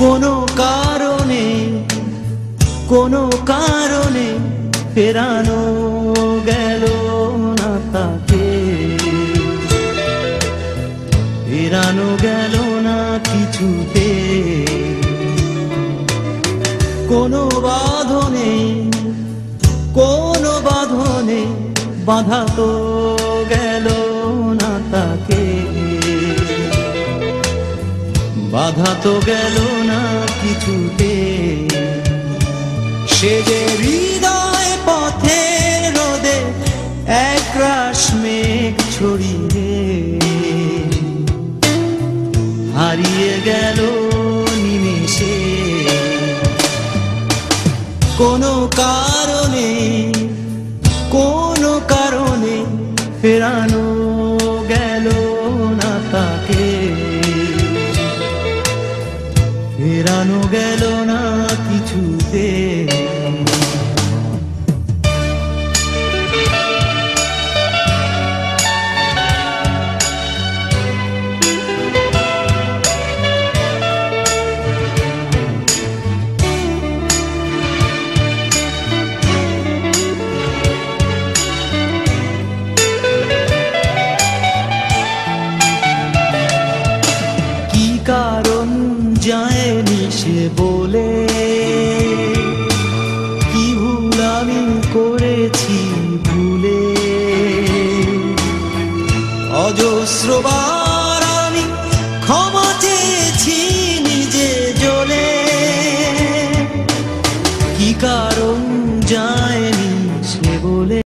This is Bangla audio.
কোনো কারণে কোনো কারণে ফেরানো গেল না তাকে, ফেরানো গেল না কিছুতে। কোনো বাঁধনে কোনো বাঁধনে বাঁধা তো গেল না তাকে, বাঁধা তো গেল না কিছুতে। সে যে হৃদয় পথের রোদে একরাশ মেঘ ছড়িয়ে হারিয়ে গেল নিমেষে। কোনো কারণে কোনো কারণে ফেরানো গেল না তাকে, ফেরানো গেল না কিছুতে। কারণ যায়নি সে বলে, কি ভুল আমি করেছি ভুলে। অজস্রবার আমি ক্ষমা চেয়েছি নিজে জ্বলে, কি কারণ যায়নি সে বলে।